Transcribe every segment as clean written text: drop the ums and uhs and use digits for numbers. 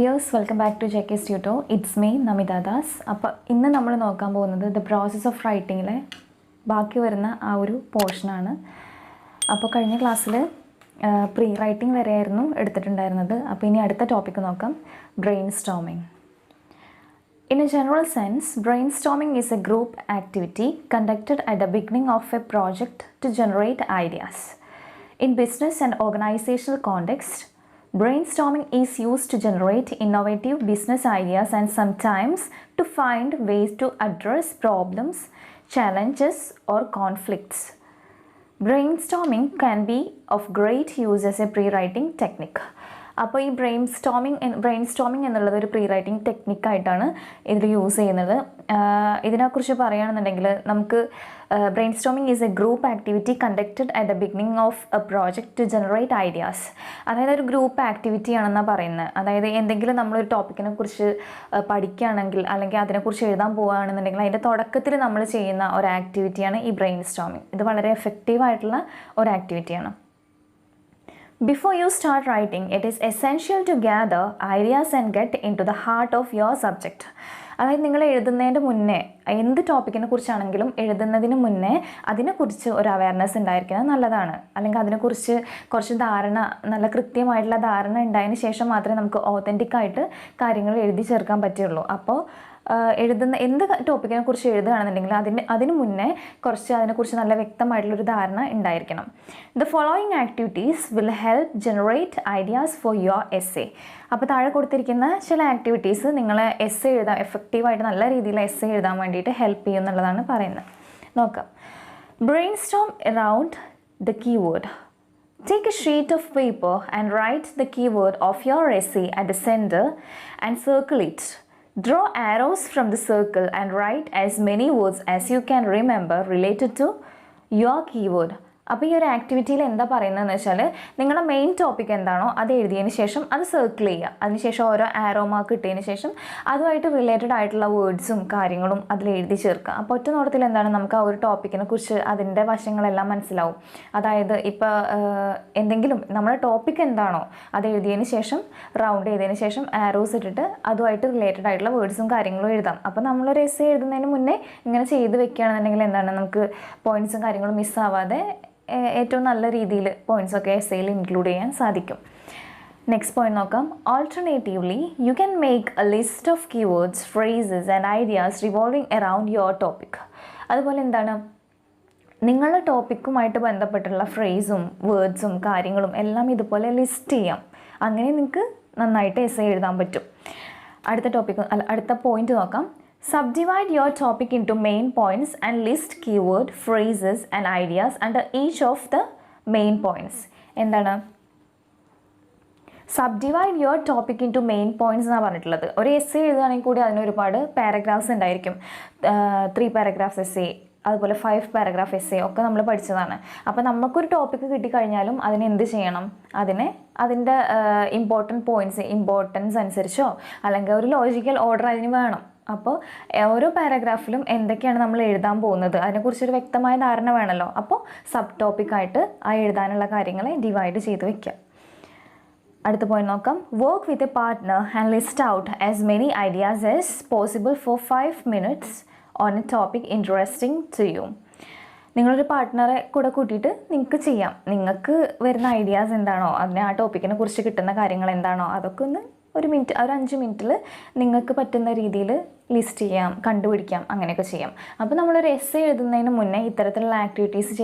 dears, welcome back to Zeitgeist Tuto. It's me, Namita Das. അപ്പോൾ ഇന്ന് നമ്മൾ നോക്കാൻ പോകുന്നത് ദ പ്രോസസ് ഓഫ് റൈറ്റിങ്ങിലെ ബാക്കി വരുന്ന ആ ഒരു പോർഷനാണ്. അപ്പോൾ കഴിഞ്ഞ ക്ലാസ്സിൽ പ്രീ റൈറ്റിംഗ് വരെയായിരുന്നു എടുത്തിട്ടുണ്ടായിരുന്നത്. അപ്പോൾ ഇനി അടുത്ത ടോപ്പിക്ക് നോക്കാം, brainstorming. In a general sense, brainstorming is a group activity conducted at the beginning of a project to generate ideas. In business and organizational context, brainstorming is used to generate innovative business ideas and sometimes to find ways to address problems, challenges, or conflicts. Brainstorming can be of great use as a pre-writing technique. അപ്പോൾ ഈ brainstorming എന്നുള്ളത് ഒരു pre writing ടെക്നിക്കായിട്ടാണ് ഇതിൽ use ചെയ്യുന്നത്. ഇതിനെക്കുറിച്ച് പറയുകയാണെന്നുണ്ടെങ്കിൽ നമുക്ക് brainstorming is a group activity conducted at the beginning of a project to generate ideas. അതായത് ഒരു ഗ്രൂപ്പ് ആക്ടിവിറ്റി ആണെന്നാണ് പറയുന്നത്. അതായത് എന്തെങ്കിലും നമ്മളൊരു ടോപ്പിക്കിനെ കുറിച്ച് പഠിക്കുകയാണെങ്കിൽ അല്ലെങ്കിൽ അതിനെക്കുറിച്ച് എഴുതാൻ പോവുകയാണെന്നുണ്ടെങ്കിൽ അതിൻ്റെ തുടക്കത്തിൽ നമ്മൾ ചെയ്യുന്ന ഒരു ആക്ടിവിറ്റിയാണ് ഈ ബ്രെയിൻസ്റ്റോമിംഗ്. ഇത് വളരെ എഫക്റ്റീവായിട്ടുള്ള ഒരു ആക്ടിവിറ്റിയാണ്. Before you start writing, it is essential to gather ideas and get into the heart of your subject. അതായത് നിങ്ങൾ എഴുതുന്നതിൻ്റെ മുന്നേ എന്ത് ടോപ്പിക്കിനെ കുറിച്ചാണെങ്കിലും എഴുതുന്നതിന് മുന്നേ അതിനെക്കുറിച്ച് ഒരു അവയർനെസ് ഉണ്ടായിരിക്കുന്നത് നല്ലതാണ്. അല്ലെങ്കിൽ അതിനെക്കുറിച്ച് കുറച്ച് ധാരണ, നല്ല കൃത്യമായിട്ടുള്ള ധാരണ ഉണ്ടായതിന് ശേഷം മാത്രമേ നമുക്ക് ഓതൻറ്റിക്കായിട്ട് കാര്യങ്ങൾ എഴുതി ചേർക്കാൻ പറ്റുള്ളൂ. അപ്പോൾ എഴുതുന്ന എന്ത് ടോപ്പിക്കിനെ കുറിച്ച് എഴുതുകയാണെന്നുണ്ടെങ്കിൽ അതിന് മുന്നേ കുറച്ച് അതിനെക്കുറിച്ച് നല്ല വ്യക്തമായിട്ടുള്ളൊരു ധാരണ ഉണ്ടായിരിക്കണം. The following activities will help generate ideas for your essay. അപ്പോൾ താഴെ കൊടുത്തിരിക്കുന്ന ചില ആക്ടിവിറ്റീസ് നിങ്ങളെ എസ്സേ എഴുതാൻ എഫക്റ്റീവായിട്ട് നല്ല രീതിയിൽ എസ്സേ എഴുതാൻ വേണ്ടിയിട്ട് ഹെൽപ്പ് ചെയ്യും എന്നുള്ളതാണ് പറയുന്നത്. നോക്കാം. Brainstorm around the keyword. Take a sheet of paper and write the keyword of your essay at the center and circle it. Draw arrows from the circle and write as many words as you can remember related to your keyword. അപ്പോൾ ഈ ഒരു ആക്ടിവിറ്റിയിൽ എന്താ പറയുന്നതെന്ന് വെച്ചാൽ നിങ്ങളുടെ main topic എന്താണോ അത് എഴുതിയതിന് ശേഷം അത് സർക്കിൾ ചെയ്യുക. അതിനുശേഷം ഓരോ ആരോ മാർക്ക് ഇട്ടതിന് ശേഷം അതുമായിട്ട് റിലേറ്റഡ് ആയിട്ടുള്ള വേർഡ്സും കാര്യങ്ങളും അതിൽ എഴുതി ചേർക്കുക. അപ്പോൾ ഒറ്റ നോട്ടത്തിൽ എന്താണ് നമുക്ക് ആ ഒരു ടോപ്പിക്കിനെ കുറിച്ച് അതിൻ്റെ വശങ്ങളെല്ലാം മനസ്സിലാവും. അതായത് ഇപ്പോൾ എന്തെങ്കിലും നമ്മുടെ ടോപ്പിക് എന്താണോ അത് എഴുതിയതിന് ശേഷം റൗണ്ട് ചെയ്തതിന് ശേഷം ആരോസ് ഇട്ടിട്ട് അതുമായിട്ട് റിലേറ്റഡ് ആയിട്ടുള്ള വേർഡ്സും കാര്യങ്ങളും എഴുതാം. അപ്പോൾ നമ്മളൊരു എസ്സേ എഴുതുന്നതിന് മുന്നേ ഇങ്ങനെ ചെയ്ത് വെക്കുകയാണെന്നുണ്ടെങ്കിൽ എന്താണ് നമുക്ക് പോയിൻറ്റ്സും കാര്യങ്ങളും മിസ്സാവാതെ ഏറ്റവും നല്ല രീതിയിൽ പോയിൻറ്റ്സൊക്കെ എസ്സേയിൽ ഇൻക്ലൂഡ് ചെയ്യാൻ സാധിക്കും. നെക്സ്റ്റ് പോയിന്റ് നോക്കാം. Alternatively you can make A list of keywords, phrases and ideas revolving around your topic. അതുപോലെ എന്താണ് നിങ്ങളുടെ ടോപ്പിക്കുമായിട്ട് ബന്ധപ്പെട്ടുള്ള ഫ്രേസും വേർഡ്സും കാര്യങ്ങളും എല്ലാം ഇതുപോലെ ലിസ്റ്റ് ചെയ്യാം. അങ്ങനെ നിങ്ങൾക്ക് നന്നായിട്ട് എസ്സേ എഴുതാൻ പറ്റും. അടുത്ത പോയിന്റ് നോക്കാം. Subdivide your topic into main points and list keyword, phrases and ideas under each of the main points. എന്താണ് subdivide your topic into main points എന്നാണ് പറഞ്ഞിട്ടുള്ളത്. ഒരു എസ്സേ എഴുതുകയാണെങ്കിൽ കൂടി അതിന് ഒരുപാട് പാരഗ്രാഫ്സ് ഉണ്ടായിരിക്കും. 3 പാരഗ്രാഫ്സ് എസ്സേ, അതുപോലെ 5 പാരഗ്രാഫ് എസ്സേ ഒക്കെ നമ്മൾ പഠിച്ചതാണ്. അപ്പോൾ നമുക്കൊരു ടോപ്പിക്ക് കിട്ടിക്കഴിഞ്ഞാലും അതിന് എന്ത് ചെയ്യണം, അതിൻ്റെ ഇമ്പോർട്ടൻസ് അനുസരിച്ചോ അല്ലെങ്കിൽ ഒരു ലോജിക്കൽ ഓർഡർ അതിന് വേണം. അപ്പോൾ ഓരോ പാരഗ്രാഫിലും എന്തൊക്കെയാണ് നമ്മൾ എഴുതാൻ പോകുന്നത് അതിനെക്കുറിച്ചൊരു വ്യക്തമായ ധാരണ വേണമല്ലോ. അപ്പോൾ സബ് ടോപ്പിക്കായിട്ട് ആ എഴുതാനുള്ള കാര്യങ്ങളെ ഡിവൈഡ് ചെയ്ത് വെക്കുക. അടുത്ത പോയിന്റ് നോക്കാം. Work with a partner and list out as many ideas as possible for 5 minutes on a topic interesting to you. നിങ്ങളൊരു പാർട്ട്ണറെ കൂടെ കൂട്ടിയിട്ട് നിങ്ങൾക്ക് ചെയ്യാം. നിങ്ങൾക്ക് വരുന്ന ഐഡിയാസ് എന്താണോ, അതിന് ആ ടോപ്പിക്കിനെ കുറിച്ച് കിട്ടുന്ന കാര്യങ്ങൾ എന്താണോ അതൊക്കെ ഒന്ന് ഒരു 5 മിനിറ്റിൽ നിങ്ങൾക്ക് പറ്റുന്ന രീതിയിൽ ലിസ്റ്റ് ചെയ്യാം, കണ്ടുപിടിക്കാം, അങ്ങനെയൊക്കെ ചെയ്യാം. അപ്പോൾ നമ്മളൊരു എസ്സേ എഴുതുന്നതിന് മുന്നേ ഇത്തരത്തിലുള്ള ആക്ടിവിറ്റീസ്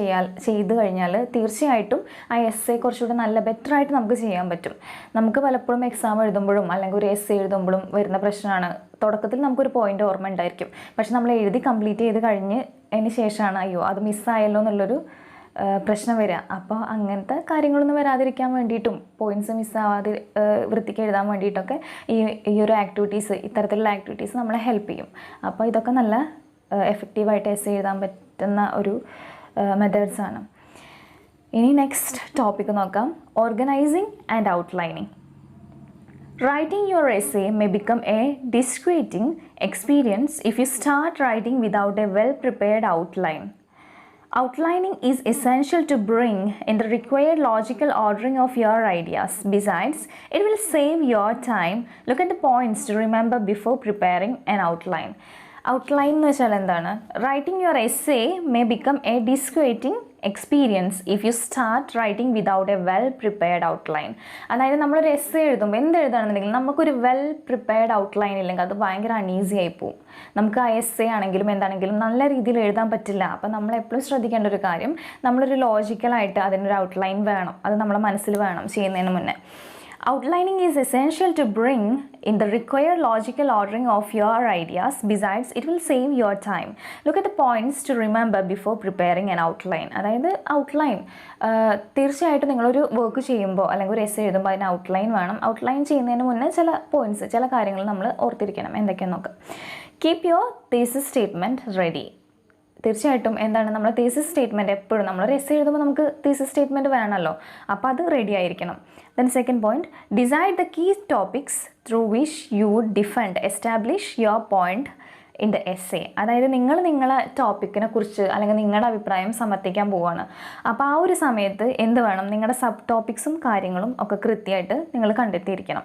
ചെയ്ത് കഴിഞ്ഞാൽ തീർച്ചയായിട്ടും ആ എസ്സേ കുറച്ചുകൂടി നല്ല ബെറ്ററായിട്ട് നമുക്ക് ചെയ്യാൻ പറ്റും. നമുക്ക് പലപ്പോഴും എക്സാം എഴുതുമ്പോഴും അല്ലെങ്കിൽ ഒരു എസ്സേ എഴുതുമ്പോഴും വരുന്ന പ്രശ്നമാണ്, തുടക്കത്തിൽ നമുക്കൊരു പോയിൻ്റ് ഓർമ്മ ഉണ്ടായിരിക്കും, പക്ഷെ നമ്മൾ എഴുതി കംപ്ലീറ്റ് ചെയ്ത് കഴിഞ്ഞതിന് ശേഷമാണ് അയ്യോ അത് മിസ്സായല്ലോ എന്നുള്ളൊരു പ്രശ്നം വരിക. അപ്പോൾ അങ്ങനത്തെ കാര്യങ്ങളൊന്നും വരാതിരിക്കാൻ വേണ്ടിയിട്ടും പോയിൻറ്റ്സ് മിസ്സാവാതെ വൃത്തിക്ക് എഴുതാൻ വേണ്ടിയിട്ടൊക്കെ ഈ ഒരു ആക്ടിവിറ്റീസ്, ഇത്തരത്തിലുള്ള ആക്ടിവിറ്റീസ് നമ്മളെ ഹെൽപ്പ് ചെയ്യും. അപ്പോൾ ഇതൊക്കെ നല്ല എഫക്റ്റീവായിട്ട് എസ്സേ എഴുതാൻ പറ്റുന്ന ഒരു മെത്തേഡ്സാണ്. ഇനി നെക്സ്റ്റ് ടോപ്പിക്ക് നോക്കാം. Organising and outlining. Writing your essay may become a disquieting experience if you start writing without a well-prepared outline. Outlining is essential to bring in the required logical ordering of your ideas. Besides, it will save your time. Look at the points to remember before preparing an outline. Outline എന്ന് വെച്ചാൽ എന്താണ്? Writing your essay may become a disquieting experience if you start writing without a well prepared outline. അതായത് നമ്മളൊരു essay എഴുതുമ്പോൾ എന്തെഴുതാണെന്നുണ്ടെങ്കിൽ നമുക്കൊരു well prepared outline ഇല്ലെങ്കിൽ അത് ഭയങ്കര അൺഈസി ആയി പോകും. നമുക്ക് ആ എസ്സേ ആണെങ്കിലും എന്താണെങ്കിലും നല്ല രീതിയിൽ എഴുതാൻ പറ്റില്ല. അപ്പം നമ്മൾ എപ്പോഴും ശ്രദ്ധിക്കേണ്ട ഒരു കാര്യം, നമ്മളൊരു ലോജിക്കലായിട്ട് അതിനൊരു ഔട്ട്ലൈൻ വേണം. അത് നമ്മളെ മനസ്സിൽ വേണം ചെയ്യുന്നതിന് മുന്നേ. Outlining is essential to bring in the required logical ordering of your ideas. Besides, it will save your time. Look at the points to remember before preparing an outline. അതായത് ഔട്ട്ലൈൻ തീർച്ചയായിട്ടും നിങ്ങളൊരു വർക്ക് ചെയ്യുമ്പോൾ അല്ലെങ്കിൽ ഒരു essay എഴുതുമ്പോൾ അതിന് outline വേണം. Outline ചെയ്യുന്നതിന് മുന്നേ ചില പോയിന്റ്സ്, ചില കാര്യങ്ങൾ നമ്മൾ ഓർത്തിരിക്കണം. എന്തൊക്കെയാണെന്ന് നോക്കാം. Keep your thesis statement ready. തീർച്ചയായിട്ടും എന്താണ് നമ്മൾ തീസിസ് സ്റ്റേറ്റ്മെൻറ്റ് എപ്പോഴും നമ്മളൊരു എസ്സേ എഴുതുമ്പോൾ നമുക്ക് തീസിസ് സ്റ്റേറ്റ്മെൻറ്റ് വേണമല്ലോ. അപ്പോൾ അത് റെഡി ആയിരിക്കണം. Then second point, decide the key topics through which you would defend establish your point in the essay. അതായത് നിങ്ങളെ ടോപ്പിക്കിനെ കുറിച്ച് അല്ലെങ്കിൽ നിങ്ങളുടെ അഭിപ്രായം സമർത്ഥിക്കാൻ പോവുകയാണ്. അപ്പോൾ ആ ഒരു സമയത്ത് എന്ത് വേണം, നിങ്ങളുടെ സബ് ടോപ്പിക്സും കാര്യങ്ങളും ഒക്കെ കൃത്യമായിട്ട് നിങ്ങൾ കണ്ടെത്തിയിരിക്കണം.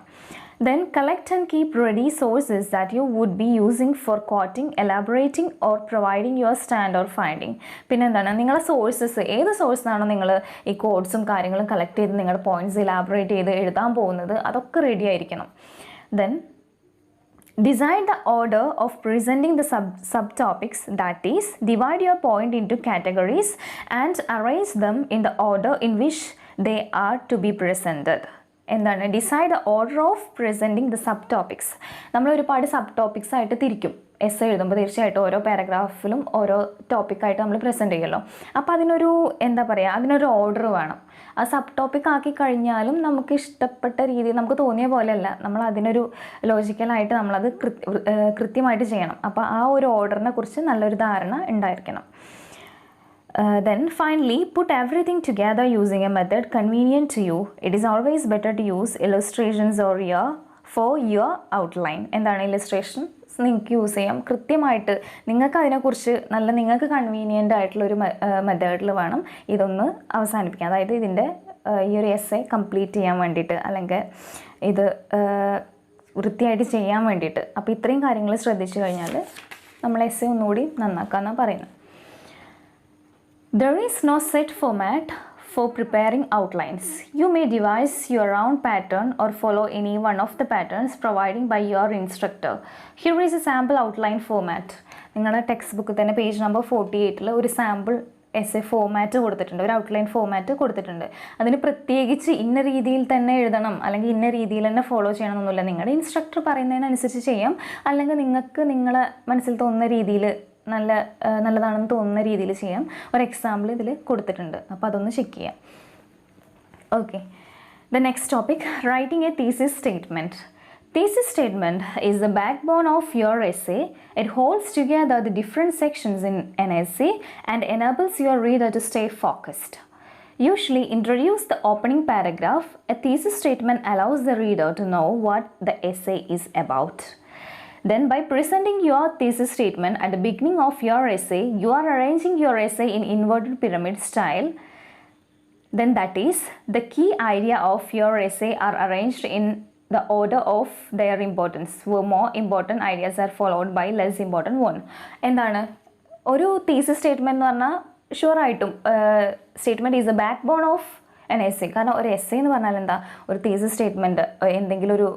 Then collect and keep ready sources that you would be using for quoting, elaborating or providing your stand or finding. പിന്നെ എന്താണ് നിങ്ങളുടെ സോഴ്സസ്, ഏത് സോഴ്സിനാണോ നിങ്ങൾ ഈ കോഡ്സും കാര്യങ്ങളും കളക്ട് ചെയ്ത് നിങ്ങളുടെ പോയിന്റ്സ് ഇലാബറേറ്റ് ചെയ്ത് എഴുതാൻ പോകുന്നത്, അതൊക്കെ റെഡി ആയിരിക്കണം. Then decide the order of presenting the subtopics, that is, divide your point into categories and arrange them in the order in which they are to be presented. എന്താണ് decide the order of presenting the sub topics. നമ്മൾ ഒരുപാട് sub topics ആയിട്ട് തിരിക്കും. Essay എഴുതുമ്പോൾ തീർച്ചയായിട്ടും ഓരോ പാരഗ്രാഫിലും ഓരോ ടോപ്പിക്കായിട്ട് നമ്മൾ പ്രസൻറ്റ് ചെയ്യുമല്ലോ. അപ്പോൾ അതിനൊരു എന്താ പറയുക, അതിനൊരു ഓർഡർ വേണം. ആ സബ് ടോപ്പിക് ആക്കി കഴിഞ്ഞാലും നമുക്ക് ഇഷ്ടപ്പെട്ട രീതിയിൽ നമുക്ക് തോന്നിയ പോലെയല്ല, നമ്മൾ അതിനൊരു ലോജിക്കലായിട്ട് നമ്മളത് കൃത്യമായിട്ട് ചെയ്യണം. അപ്പോൾ ആ ഒരു ഓർഡറിനെ കുറിച്ച് നല്ലൊരു ധാരണ ഉണ്ടായിരിക്കണം. Then finally, put everything together using a method convenient to you. It is always better to use illustrations for your outline. എന്താണ് ഇല്ലസ്ട്രേഷൻ? നിങ്ങൾക്ക് യൂസ് ചെയ്യാം. കൃത്യമായിട്ട് നിങ്ങൾക്ക് അതിനെക്കുറിച്ച് നിങ്ങൾക്ക് കൺവീനിയൻ്റ് ആയിട്ടുള്ളൊരു മെത്തേഡിൽ വേണം ഇതൊന്ന് അവസാനിപ്പിക്കാൻ. അതായത് ഇതിൻ്റെ ഈ ഒരു എസ്സേ കംപ്ലീറ്റ് ചെയ്യാൻ വേണ്ടിയിട്ട് അല്ലെങ്കിൽ ഇത് വൃത്തിയായിട്ട് ചെയ്യാൻ വേണ്ടിയിട്ട്. അപ്പോൾ ഇത്രയും കാര്യങ്ങൾ ശ്രദ്ധിച്ചു കഴിഞ്ഞാൽ നമ്മൾ എസ്സേ ഒന്നുകൂടി നന്നാക്കാമെന്നാണ് പറയുന്നത്. There is no set format for preparing outlines. You may devise your own pattern or follow any one of the patterns provided by your instructor. Here is a sample outline format. നിങ്ങളുടെ text ബുക്കിൽ തന്നെ page number 48 ഒരു sample essay format കൊടുത്തിട്ടുണ്ട്, ഒരു outline format കൊടുത്തിട്ടുണ്ട്. അതിന് പ്രത്യേകിച്ച് ഇന്ന രീതിയിൽ തന്നെ എഴുതണം അല്ലെങ്കിൽ ഇന്ന രീതിയിൽ തന്നെ ഫോളോ ചെയ്യണമെന്നൊന്നുമില്ല. നിങ്ങളുടെ ഇൻസ്ട്രക്ടർ പറയുന്നതിനനുസരിച്ച് ചെയ്യാം, അല്ലെങ്കിൽ നിങ്ങൾക്ക് നിങ്ങളെ മനസ്സിൽ തോന്നുന്ന രീതിയിൽ നല്ലതാണെന്ന് തോന്നുന്ന രീതിയിൽ ചെയ്യാം. ഒരു എക്സാമ്പിൾ ഇതിൽ കൊടുത്തിട്ടുണ്ട്, അപ്പോൾ അതൊന്ന് ചെക്ക് ചെയ്യാം. Okay, the next topic, writing A thesis statement. Thesis statement is the backbone of your essay. It holds together the different sections in an essay and enables your reader to stay focused. Usually introduce the opening paragraph. A thesis statement allows the reader to know what the essay is about. Then by presenting your thesis statement at the beginning of your essay, you are arranging your essay in inverted pyramid style. Then that is, the key idea of your essay are arranged in the order of their importance, where more important ideas are followed by less important one. എന്താണ് ഒരു thesis statement എന്ന് പറഞ്ഞാൽ ഷുവറായിട്ടും statement is a backbone of an essay. കാരണം ഒരു essay എന്ന് പറഞ്ഞാൽ എന്താ, ഒരു തീസിസ് സ്റ്റേറ്റ്മെൻറ്റ് എന്തെങ്കിലും ഒരു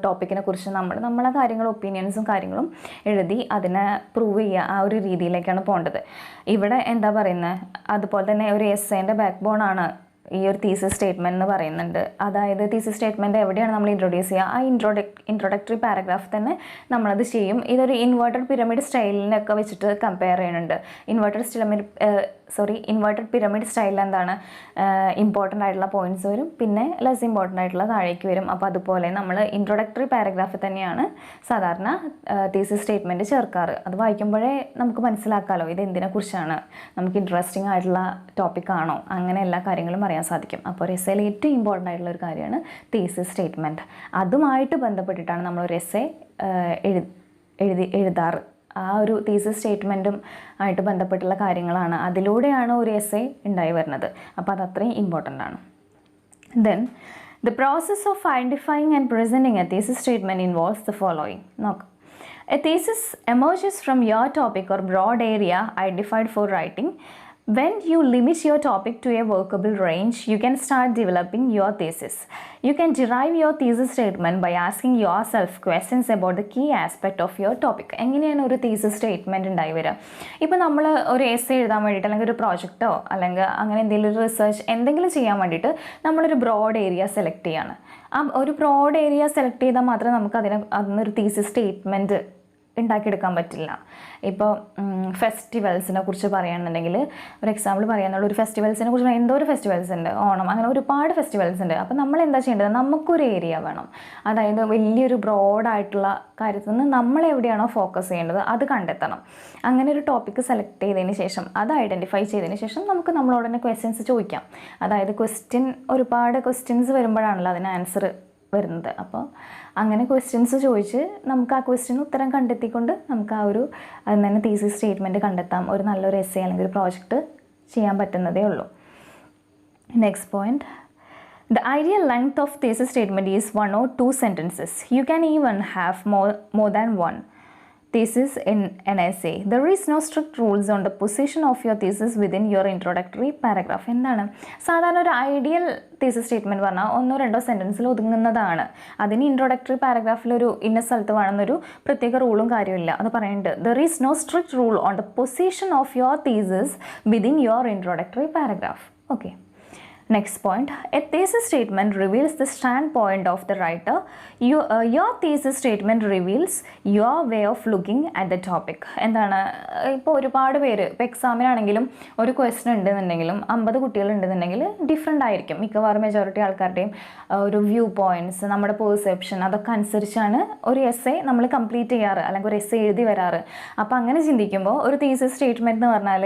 ടോപ്പിക്കിനെ കുറിച്ച് നമ്മളെ കാര്യങ്ങളും ഒപ്പീനിയൻസും കാര്യങ്ങളും എഴുതി അതിനെ പ്രൂവ് ചെയ്യുക, ആ ഒരു രീതിയിലേക്കാണ് പോകേണ്ടത്. ഇവിടെ എന്താ പറയുന്നത്, അതുപോലെ തന്നെ ഒരു എസ്സേൻ്റെ ബാക്ക് ബോൺ ആണ് ഈ ഒരു തീസിസ് സ്റ്റേറ്റ്മെൻറ്റ് എന്ന് പറയുന്നുണ്ട്. അതായത് തീസിസ് സ്റ്റേറ്റ്മെൻറ്റ് എവിടെയാണ് നമ്മൾ ഇൻട്രൊഡ്യൂസ് ചെയ്യുക, ആ ഇൻട്രൊഡക്ടറി പാരഗ്രാഫ് തന്നെ നമ്മളത് ചെയ്യും. ഇതൊരു ഇൻവേർട്ടഡ് പിരമിഡ് സ്റ്റൈലിനൊക്കെ വെച്ചിട്ട് കമ്പയർ ചെയ്യുന്നുണ്ട്. ഇൻവേർട്ടഡ് പിരമിഡ് സ്റ്റൈലിൽ എന്താണ് ഇമ്പോർട്ടൻ്റ് ആയിട്ടുള്ള പോയിൻറ്റ്സ് വരും, പിന്നെ ലെസ് ഇമ്പോർട്ടൻ്റ് ആയിട്ടുള്ള താഴേക്ക് വരും. അപ്പോൾ അതുപോലെ നമ്മൾ ഇൻട്രൊഡക്ടറി പാരഗ്രാഫിൽ തന്നെയാണ് സാധാരണ തീസിസ് സ്റ്റേറ്റ്മെൻറ്റ് ചേർക്കാറ്. അത് വായിക്കുമ്പോഴേ നമുക്ക് മനസ്സിലാക്കാമല്ലോ ഇത് എന്തിനെക്കുറിച്ചാണ്, നമുക്ക് ഇൻട്രസ്റ്റിംഗ് ആയിട്ടുള്ള ടോപ്പിക്കാണോ, അങ്ങനെ എല്ലാ കാര്യങ്ങളും അറിയാൻ സാധിക്കും. അപ്പോൾ ഒരു എസ്സേയിൽ ഏറ്റവും ഇമ്പോർട്ടൻ്റ് ആയിട്ടുള്ള ഒരു കാര്യമാണ് തീസിസ് സ്റ്റേറ്റ്മെൻറ്റ്. അതുമായിട്ട് ബന്ധപ്പെട്ടിട്ടാണ് നമ്മളൊരു എസ്സേ എഴുതാറ്. ആ ഒരു തീസിസ് സ്റ്റേറ്റ്മെൻറ്റും ആയിട്ട് ബന്ധപ്പെട്ടുള്ള കാര്യങ്ങളാണ്. അതിലൂടെയാണ് ഒരു എസ്സേ ഉണ്ടായി വരുന്നത്. അപ്പോൾ അത് അത്രയും ഇമ്പോർട്ടൻ്റ് ആണ്. Then the process of identifying and presenting a thesis statement involves the following. നോക്കാം. A thesis emerges from your topic or broad area identified for writing. When you limit your topic to a workable range, you can start developing your thesis. You can derive your thesis statement by asking yourself questions about the key aspect of your topic. എങ്ങനെയാണ് ഒരു thesis statement ഉണ്ടായി വരിക? ഇപ്പോൾ നമ്മൾ ഒരു essay എഴുതാൻ വേണ്ടിയിട്ട് അല്ലെങ്കിൽ ഒരു പ്രോജക്റ്റോ അല്ലെങ്കിൽ അങ്ങനെ എന്തെങ്കിലും ഒരു റിസർച്ച് എന്തെങ്കിലും ചെയ്യാൻ വേണ്ടിയിട്ട് നമ്മളൊരു ബ്രോഡ് ഏരിയ സെലക്ട് ചെയ്യാണ്. ആ ഒരു ബ്രോഡ് ഏരിയ സെലക്ട് ചെയ്താൽ മാത്രമേ നമുക്ക് അതിനൊരു thesis statement ഉണ്ടാക്കിയെടുക്കാൻ പറ്റില്ല. ഇപ്പോൾ ഫെസ്റ്റിവൽസിനെ കുറിച്ച് പറയുകയാണെന്നുണ്ടെങ്കിൽ ഒരു എക്സാമ്പിൾ പറയാനുള്ള ഒരു ഫെസ്റ്റിവൽസിനെ കുറിച്ച് എന്തോ ഒരു ഫെസ്റ്റിവൽസ് ഉണ്ട്, ഓണം, അങ്ങനെ ഒരുപാട് ഫെസ്റ്റിവൽസ് ഉണ്ട്. അപ്പോൾ നമ്മൾ എന്താ ചെയ്യേണ്ടത്? നമുക്കൊരു ഏരിയ വേണം. അതായത് വലിയൊരു ബ്രോഡായിട്ടുള്ള കാര്യത്തിൽ നിന്ന് നമ്മൾ എവിടെയാണോ ഫോക്കസ് ചെയ്യേണ്ടത് അത് കണ്ടെത്തണം. അങ്ങനെ ഒരു ടോപ്പിക്ക് സെലക്ട് ചെയ്തതിന് ശേഷം അത് ഐഡൻറ്റിഫൈ ചെയ്തതിന് ശേഷം നമുക്ക് നമ്മളോട് തന്നെ ക്വസ്റ്റ്യൻസ് ചോദിക്കാം. അതായത് ഒരുപാട് ക്വസ്റ്റ്യൻസ് വരുമ്പോഴാണല്ലോ അതിന് ആൻസർ വരുന്നത്. അപ്പോൾ അങ്ങനെ ക്വസ്റ്റ്യൻസ് ചോദിച്ച് നമുക്ക് ആ ക്വസ്റ്റ്യന് ഉത്തരം കണ്ടെത്തിക്കൊണ്ട് നമുക്ക് അതിൽ തന്നെ തീസിസ് സ്റ്റേറ്റ്മെൻറ്റ് കണ്ടെത്താം. ഒരു നല്ലൊരു എസ്സേ അല്ലെങ്കിൽ ഒരു പ്രോജക്റ്റ് ചെയ്യാൻ പറ്റുന്നതേ ഉള്ളൂ. Next point, the ideal length of thesis statement is 1 or 2 sentences. You can even have more than one thesis in an essay. There is no strict rules on the position of your thesis within your introductory paragraph. എന്താണ് സാധാരണ ഒരു ideal thesis statement പറഞ്ഞാൽ 1-2 സെൻറ്റൻസിൽ ഒതുങ്ങുന്നതാണ്. അതിന് introductory പാരഗ്രാഫിലൊരു ഇന്ന സ്ഥലത്ത് വേണമെന്നൊരു പ്രത്യേക റൂളും കാര്യമില്ല. അത് പറയുന്നുണ്ട്, there is no strict rule on the position of your thesis within your introductory paragraph. Okay. Next point, a thesis statement reveals the standpoint of the writer. Your thesis statement reveals your way of looking at the topic. എന്താണ് ഇപ്പോൾ ഒരുപാട് പേര് ഇപ്പോൾ എക്സാമിനാണെങ്കിലും ഒരു question ഉണ്ടെന്നുണ്ടെങ്കിലും 50 കുട്ടികൾ ഉണ്ടെന്നുണ്ടെങ്കിൽ different ആയിരിക്കും. മിക്കവാറും മെജോറിറ്റി ആൾക്കാരുടെയും ഒരു വ്യൂ പോയിൻറ്റ്സ്, നമ്മുടെ പെർസെപ്ഷൻ, അതൊക്കെ അനുസരിച്ചാണ് ഒരു എസ്സേ നമ്മൾ കംപ്ലീറ്റ് ചെയ്യാറ് അല്ലെങ്കിൽ ഒരു എസ്സേ എഴുതി വരാറ്. അപ്പോൾ അങ്ങനെ ചിന്തിക്കുമ്പോൾ ഒരു തീസിസ് സ്റ്റേറ്റ്മെൻറ്റ് എന്ന് പറഞ്ഞാൽ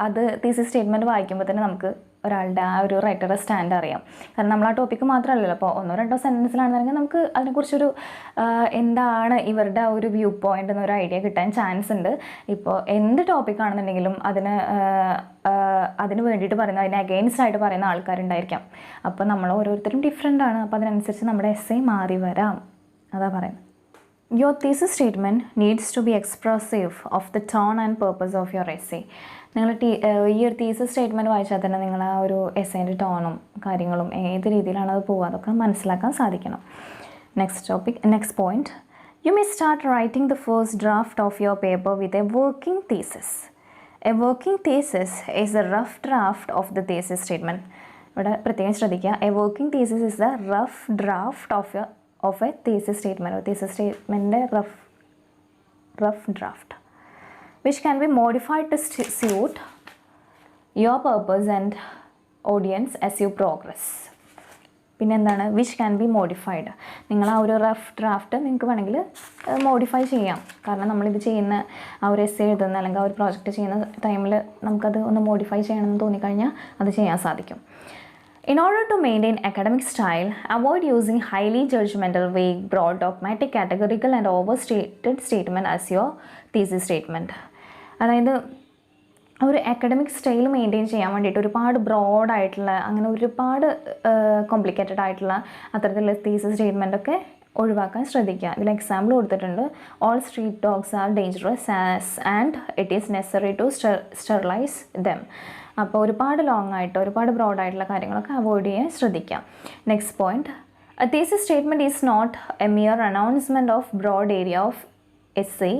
അത് തീസിസ് സ്റ്റേറ്റ്മെൻറ്റ് വായിക്കുമ്പോൾ തന്നെ നമുക്ക് ഒരാളുടെ ആ ഒരു റൈറ്ററുടെ സ്റ്റാൻഡ് അറിയാം. കാരണം നമ്മൾ ആ ടോപ്പിക്ക് മാത്രമല്ലല്ലോ. അപ്പോൾ 1-2 സെൻറ്റൻസിലാണെന്നുണ്ടെങ്കിൽ നമുക്ക് അതിനെക്കുറിച്ചൊരു എന്താണ് ഇവരുടെ ആ ഒരു വ്യൂ പോയിൻ്റ് എന്നൊരു ഐഡിയ കിട്ടാൻ ചാൻസ് ഉണ്ട്. ഇപ്പോൾ എന്ത് ടോപ്പിക്കാണെന്നുണ്ടെങ്കിലും അതിന് വേണ്ടിയിട്ട് പറയുന്ന, അതിന് അഗെയിൻസ്റ്റ് ആയിട്ട് പറയുന്ന ആൾക്കാരുണ്ടായിരിക്കാം. അപ്പോൾ നമ്മൾ ഓരോരുത്തരും ഡിഫറെൻ്റ് ആണ്. അപ്പോൾ അതിനനുസരിച്ച് നമ്മുടെ എസ്സേ മാറി വരാം. അതാ പറയുന്നത്. Your thesis statement needs to be expressive of the tone and purpose of your essay. നിങ്ങൾ ഈ ഒരു തീസിസ് സ്റ്റേറ്റ്മെൻറ്റ് വായിച്ചാൽ തന്നെ നിങ്ങൾ ആ ഒരു എസ്സേൻ്റെ ടോണും കാര്യങ്ങളും ഏത് രീതിയിലാണ് അത് പോകുക അതൊക്കെ മനസ്സിലാക്കാൻ സാധിക്കണം. Next point, you may start writing the first draft of your paper with a working thesis. A working thesis is a rough draft of the thesis statement. ഇവിടെ പ്രത്യേകം ശ്രദ്ധിക്കുക, a working thesis is the rough draft of a thesis statement, or thesis statement rough draft, which can be modified to suit your purpose and audience as you progress. പിന്നെ എന്താണ്, which can be modified. നിങ്ങൾ ആ ഒരു rough draft നിങ്ങൾക്ക് വേണമെങ്കിൽ modify ചെയ്യാം. കാരണം നമ്മളിത് ചെയ്യുന്ന ആ ഒരു എസ്സേ എഴുതുന്ന അല്ലെങ്കിൽ ആ ഒരു പ്രോജക്റ്റ് ചെയ്യുന്ന ടൈമിൽ നമുക്കത് ഒന്ന് മോഡിഫൈ ചെയ്യണമെന്ന് തോന്നിക്കഴിഞ്ഞാൽ അത് ചെയ്യാൻ സാധിക്കും. In order to maintain academic style, avoid using highly judgmental, vague, broad, dogmatic, categorical and overstated statement as your thesis statement. അതായത് ഒരു അക്കാഡമിക് സ്റ്റൈൽ മെയിൻറ്റെയിൻ ചെയ്യാൻ വേണ്ടിയിട്ട് ഒരുപാട് ബ്രോഡായിട്ടുള്ള അങ്ങനെ ഒരുപാട് കോംപ്ലിക്കേറ്റഡ് ആയിട്ടുള്ള അത്തരത്തിലുള്ള തീസിസ് സ്റ്റേറ്റ്മെൻറ്റൊക്കെ ഒഴിവാക്കാൻ ശ്രദ്ധിക്കുക. ഇതിൽ എക്സാമ്പിൾ കൊടുത്തിട്ടുണ്ട്, all street dogs are dangerous and it is necessary to sterilise them. അപ്പോൾ ഒരുപാട് ലോങ് ആയിട്ട് ഒരുപാട് ബ്രോഡായിട്ടുള്ള കാര്യങ്ങളൊക്കെ അവോയ്ഡ് ചെയ്യാൻ ശ്രദ്ധിക്കാം. Next point, a thesis statement is not a mere announcement of broad area of essay.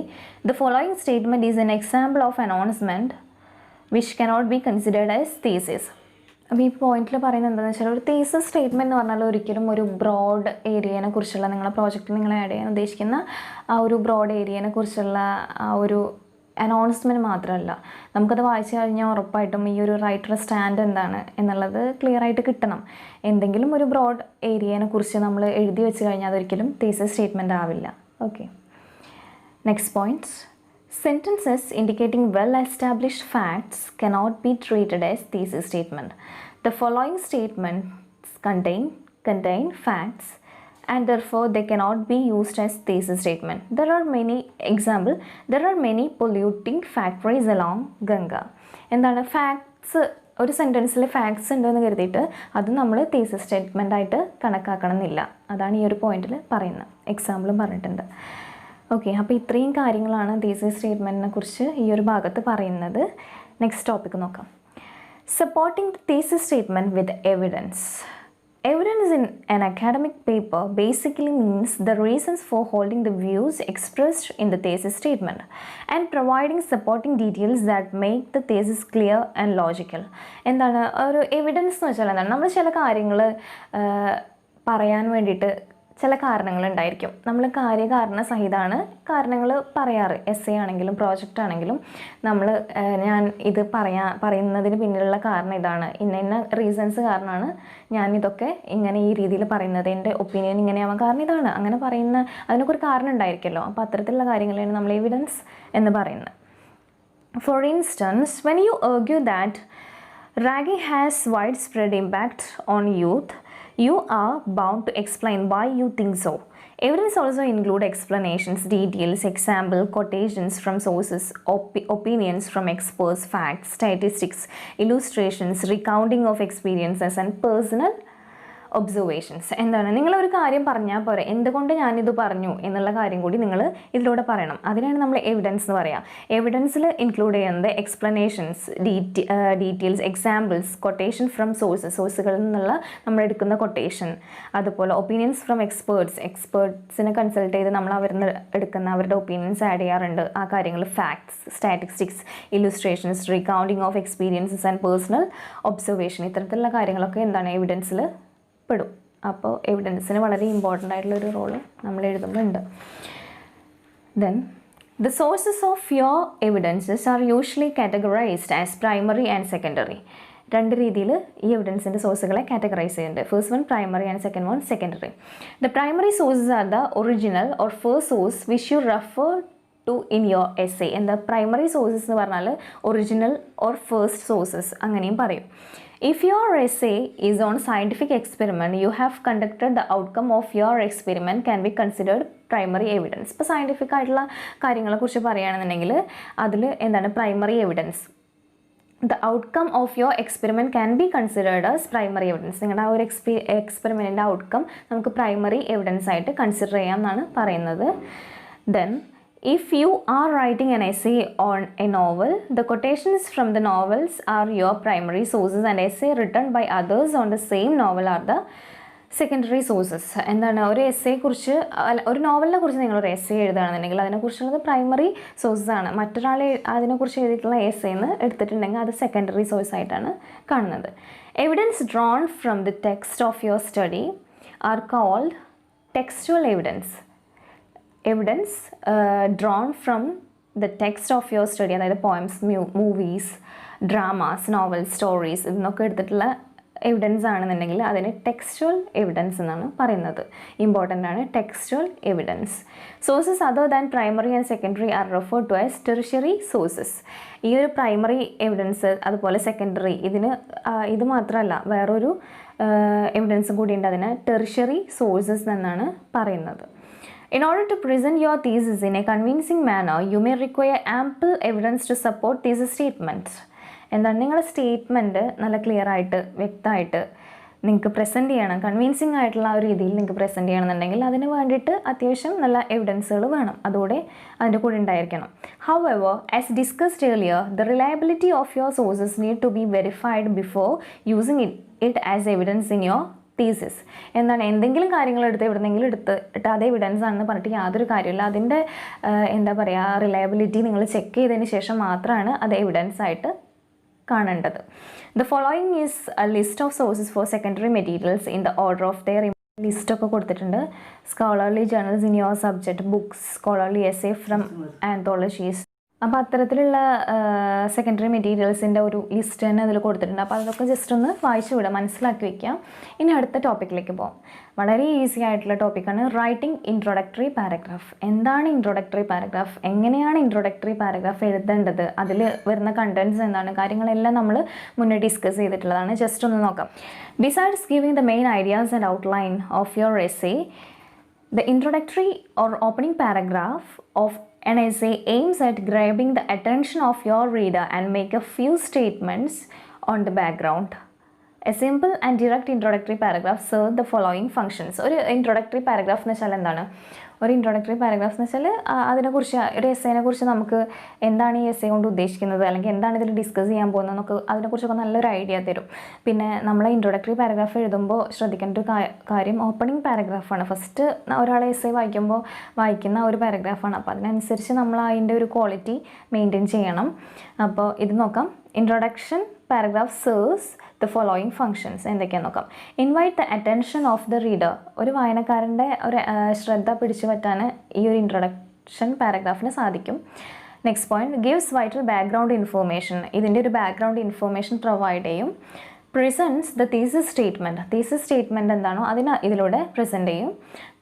The following statement is an example of announcement which cannot be considered as thesis. അപ്പോൾ ഈ പോയിന്റിൽ പറയുന്നത് എന്താണെന്ന് വെച്ചാൽ, ഒരു തീസിസ് സ്റ്റേറ്റ്മെൻറ്റ് എന്ന് പറഞ്ഞാൽ ഒരിക്കലും ഒരു ബ്രോഡ് ഏരിയനെ കുറിച്ചുള്ള നിങ്ങളുടെ പ്രോജക്റ്റിൽ നിങ്ങൾ ആഡ് ചെയ്യാൻ ഉദ്ദേശിക്കുന്ന ആ ഒരു ബ്രോഡ് ഏരിയനെ കുറിച്ചുള്ള ആ ഒരു അനൗൺസ്മെൻറ്റ് മാത്രമല്ല. നമുക്കത് വായിച്ചു കഴിഞ്ഞാൽ ഉറപ്പായിട്ടും ഈ ഒരു റൈറ്ററുടെ സ്റ്റാൻഡ് എന്താണ് എന്നുള്ളത് ക്ലിയർ ആയിട്ട് കിട്ടണം. എന്തെങ്കിലും ഒരു ബ്രോഡ് ഏരിയനെ കുറിച്ച് നമ്മൾ എഴുതി വെച്ച് കഴിഞ്ഞാൽ അതൊരിക്കലും തീസിസ് സ്റ്റേറ്റ്മെൻറ്റ് ആവില്ല. Okay. Next point, sentences indicating well-established facts cannot be treated as thesis statement. The following statements contain facts and therefore they cannot be used as thesis statement. There are many polluting factories along Ganga. എന്താണ് facts, ഒരു സെൻറ്റൻസിൽ facts ഉണ്ടെന്ന് കരുതിയിട്ട് അത് നമ്മൾ thesis statement ആയിട്ട് കണക്കാക്കണമെന്നില്ല. അതാണ് ഈ ഒരു പോയിന്റിൽ പറയുന്നത്. എക്സാമ്പിളും പറഞ്ഞിട്ടുണ്ട്. ഓക്കെ, അപ്പോൾ ഇത്രയും കാര്യങ്ങളാണ് തീസിസ് സ്റ്റേറ്റ്മെൻറ്റിനെ കുറിച്ച് ഈ ഒരു ഭാഗത്ത് പറയുന്നത്. നെക്സ്റ്റ് ടോപ്പിക്ക് നോക്കാം. Supporting the thesis statement with evidence. Evidence in an academic paper basically means the reasons for holding the views expressed in the thesis statement and providing supporting details that make the thesis clear and logical. എന്താണ് ഒരു evidence എന്ന് വെച്ചാൽ എന്താണ്? നമ്മൾ ചില കാര്യങ്ങൾ പറയാൻ വേണ്ടിയിട്ട് ചില കാരണങ്ങളുണ്ടായിരിക്കും. നമ്മൾ കാര്യകാരണ സഹിതമാണ് കാരണങ്ങൾ പറയാറ്. എസ് എ ആണെങ്കിലും പ്രോജക്റ്റ് ആണെങ്കിലും നമ്മൾ ഞാൻ ഇത് പറയുന്നതിന് പിന്നിലുള്ള കാരണം ഇതാണ്, ഇന്ന റീസൺസ് കാരണമാണ് ഞാൻ ഇതൊക്കെ ഇങ്ങനെ ഈ രീതിയിൽ പറയുന്നത്, എൻ്റെ ഒപ്പീനിയൻ ഇങ്ങനെയാവാൻ കാരണം ഇതാണ്, അങ്ങനെ പറയുന്ന അതിനൊക്കെ ഒരു കാരണം ഉണ്ടായിരിക്കുമല്ലോ. അപ്പോൾ അത്തരത്തിലുള്ള കാര്യങ്ങളാണ് നമ്മൾ എവിഡൻസ് എന്ന് പറയുന്നത്. For instance, when you argue that ragging has widespread impact on youth, you are bound to explain why you think so. Evidence also include explanations, details, example, quotations from sources, opinions from experts, facts, statistics, illustrations, recounting of experiences and personal observations. എന്താണ്, നിങ്ങളൊരു കാര്യം പറഞ്ഞാൽ പോരെ, എന്തുകൊണ്ട് ഞാനിത് പറഞ്ഞു എന്നുള്ള കാര്യം കൂടി നിങ്ങൾ ഇതിലൂടെ പറയണം. അതിനാണ് നമ്മൾ എവിഡൻസ് എന്ന് പറയുക. എവിഡൻസിൽ ഇൻക്ലൂഡ് ചെയ്യുന്നത് explanations, details, examples, quotation from സോഴ്സുകളിൽ നിന്നുള്ള നമ്മൾ എടുക്കുന്ന കൊട്ടേഷൻ, അതുപോലെ ഒപ്പീനിയൻസ് ഫ്രം എക്സ്പേർട്സിനെ കൺസൾട്ട് ചെയ്ത് നമ്മൾ എടുക്കുന്ന അവരുടെ ഒപ്പീനിയൻസ് ആഡ് ചെയ്യാറുണ്ട്. ആ കാര്യങ്ങൾ facts, statistics, illustrations, recounting of experiences and personal observation, ഇത്തരത്തിലുള്ള കാര്യങ്ങളൊക്കെ എന്താണ് എവിഡൻസിൽ പെടും. അപ്പോൾ എവിഡൻസിന് വളരെ ഇമ്പോർട്ടൻ്റ് ആയിട്ടുള്ളൊരു റോള് നമ്മൾ എഴുതുമ്പോൾ ഉണ്ട്. Then the sources of your evidences are usually categorised as primary and secondary. രണ്ട് രീതിയിൽ ഈ എവിഡൻസിൻ്റെ സോഴ്സുകളെ കാറ്റഗറൈസ് ചെയ്യുന്നുണ്ട്. First one primary and second one secondary. The primary sources are the original or first source which you refer to in your essay. എന്താ primary sources എന്ന് പറഞ്ഞാൽ original or first sources അങ്ങനെയും പറയും. If your essay is on scientific experiment, you have conducted, the outcome of your experiment can be considered primary evidence. ഇപ്പോൾ scientific ആയിട്ടുള്ള കാര്യങ്ങളെക്കുറിച്ച് പറയുകയാണെന്നുണ്ടെങ്കിൽ അതിൽ എന്താണ് primary evidence. The outcome of your experiment can be considered as primary evidence. നിങ്ങളുടെ ആ ഒരു എക്സ്പെരിമെൻറ്റിൻ്റെ outcome നമുക്ക് പ്രൈമറി എവിഡൻസ് ആയിട്ട് കൺസിഡർ ചെയ്യാം എന്നാണ് പറയുന്നത്. Then if you are writing an essay on a novel, the quotations from the novels are your primary sources and essay written by others on the same novel are the secondary sources. എന്താണ് ഒരു എസ്സേയെക്കുറിച്ച്, ഒരു നോവലിനെ കുറിച്ച് നിങ്ങളൊരു essay എഴുതുകയാണെന്നുണ്ടെങ്കിൽ അതിനെക്കുറിച്ചുള്ളത് primary sources ആണ്. മറ്റൊരാൾ അതിനെക്കുറിച്ച് എഴുതിയിട്ടുള്ള എസ്സേന്ന് എടുത്തിട്ടുണ്ടെങ്കിൽ അത് സെക്കൻഡറി സോഴ്സ് ആയിട്ടാണ് കാണുന്നത്. Evidence drawn from the text of your study are called textual evidence. Evidence drawn from the text of your study, അതായത് poems, movies, dramas, novels, stories, ഇതിനൊക്കെ എടുത്തിട്ടുള്ള എവിഡൻസ് ആണെന്നുണ്ടെങ്കിൽ അതിന് ടെക്സ്റ്റുവൽ എവിഡൻസ് എന്നാണ് പറയുന്നത്. ഇമ്പോർട്ടൻ്റ് ആണ് textual evidence. Sources other than primary and secondary are referred to as tertiary sources. ഈ ഒരു പ്രൈമറി എവിഡൻസ് അതുപോലെ സെക്കൻഡറി ഇത് മാത്രമല്ല വേറൊരു എവിഡൻസും കൂടിയുണ്ട്, അതിന് ടെറിഷ്യറി സോഴ്സസ് എന്നാണ് പറയുന്നത്. In order to present your thesis in a convincing manner, you may require ample evidence to support thesis statements. എന്താണ് നിങ്ങളുടെ സ്റ്റേറ്റ്മെൻറ്റ് നല്ല ക്ലിയർ ആയിട്ട് വ്യക്തമായിട്ട് നിങ്ങൾക്ക് പ്രസൻറ്റ് ചെയ്യണം, കൺവിൻസിങ് ആയിട്ടുള്ള ആ ഒരു രീതിയിൽ നിങ്ങൾക്ക് പ്രസൻറ്റ് ചെയ്യണമെന്നുണ്ടെങ്കിൽ അതിന് വേണ്ടിയിട്ട് അത്യാവശ്യം നല്ല എവിഡൻസുകൾ വേണം, അതോടെ അതിൻ്റെ കൂടെ ഉണ്ടായിരിക്കണം. However, as discussed earlier, the reliability of your sources need to be verified before using it as evidence in your thesis. എന്താണ് എന്തെങ്കിലും കാര്യങ്ങൾ എവിടെന്നെങ്കിലും എടുത്തിട്ട് അത് എവിഡൻസ് ആണെന്ന് പറഞ്ഞിട്ട് യാതൊരു കാര്യമില്ല. അതിൻ്റെ എന്താ പറയുക റിലയബിലിറ്റി നിങ്ങൾ ചെക്ക് ചെയ്തതിന് ശേഷം മാത്രമാണ് അത് എവിഡൻസ് ആയിട്ട് കാണേണ്ടത്. The following is a list of sources for secondary materials in the order of their. ലിസ്റ്റൊക്കെ കൊടുത്തിട്ടുണ്ട്. Scholarly journals in your subject, books, scholarly essay from anthologies. അപ്പോൾ അത്തരത്തിലുള്ള സെക്കൻഡറി മെറ്റീരിയൽസിൻ്റെ ഒരു ലിസ്റ്റ് തന്നെ അതിൽ കൊടുത്തിട്ടുണ്ട്. അപ്പോൾ അതൊക്കെ ജസ്റ്റ് ഒന്ന് വായിച്ചു വിടാം, മനസ്സിലാക്കി വയ്ക്കാം. ഇനി അടുത്ത ടോപ്പിക്കിലേക്ക് പോകാം. വളരെ ഈസി ആയിട്ടുള്ള ടോപ്പിക്കാണ് റൈറ്റിംഗ് ഇൻട്രൊഡക്ടറി പാരഗ്രാഫ്. എന്താണ് ഇൻട്രൊഡക്ടറി പാരഗ്രാഫ്, എങ്ങനെയാണ് ഇൻട്രൊഡക്ടറി പാരഗ്രാഫ് എഴുതേണ്ടത്, അതിൽ വരുന്ന കണ്ടൻറ്റ്സ് എന്താണ്, കാര്യങ്ങളെല്ലാം നമ്മൾ മുന്നേ ഡിസ്കസ് ചെയ്തിട്ടുള്ളതാണ്. ജസ്റ്റ് ഒന്ന് നോക്കാം. Besides giving the main ideas and outline of your essay, The introductory or opening paragraph of an essay aims at grabbing the attention of your reader and make a few statements on the background. A simple and direct introductory paragraph serve the following functions. ഒരു introductory paragraph എന്ന് വെച്ചാൽ എന്താണ്? ഒരു introductory paragraph എന്ന് വെച്ചാൽ അതിനെക്കുറിച്ച് ഒരു എസ്സേനെ കുറിച്ച് നമുക്ക് എന്താണ് ഈ എസ്സേ കൊണ്ട് ഉദ്ദേശിക്കുന്നത്, അല്ലെങ്കിൽ എന്താണ് ഇതിൽ ഡിസ്കസ് ചെയ്യാൻ പോകുന്നത് എന്നൊക്കെ അതിനെക്കുറിച്ചൊക്കെ നല്ലൊരു ഐഡിയ തരും. പിന്നെ നമ്മൾ ഇൻട്രൊഡക്ടറി പാരഗ്രാഫ് എഴുതുമ്പോൾ ശ്രദ്ധിക്കേണ്ട ഒരു കാര്യം ഓപ്പണിംഗ് പാരഗ്രാഫാണ്. ഫസ്റ്റ് ഒരാളെ എസ്സേ വായിക്കുന്ന ഒരു പാരഗ്രാഫാണ്. അപ്പോൾ അതിനനുസരിച്ച് നമ്മൾ അതിൻ്റെ ഒരു ക്വാളിറ്റി മെയിൻറ്റെയിൻ ചെയ്യണം. അപ്പോൾ ഇത് നോക്കാം. Introduction paragraph serves the following functions. എന്തൊക്കെയാണെന്ന് നോക്കാം. Invite the attention of the reader. ഒരു വായനക്കാരൻ്റെ ഒരു ശ്രദ്ധ പിടിച്ചു പറ്റാൻ ഈ ഒരു ഇൻട്രൊഡക്ഷൻ പാരഗ്രാഫിന് സാധിക്കും. Next point, gives vital background information. ഇതിൻ്റെ ഒരു ബാക്ക്ഗ്രൗണ്ട് ഇൻഫോർമേഷൻ പ്രൊവൈഡ് ചെയ്യും. presents the thesis statement. thesis statement എന്താണോ അതിന് ഇതിലൂടെ പ്രസൻറ്റ് ചെയ്യും.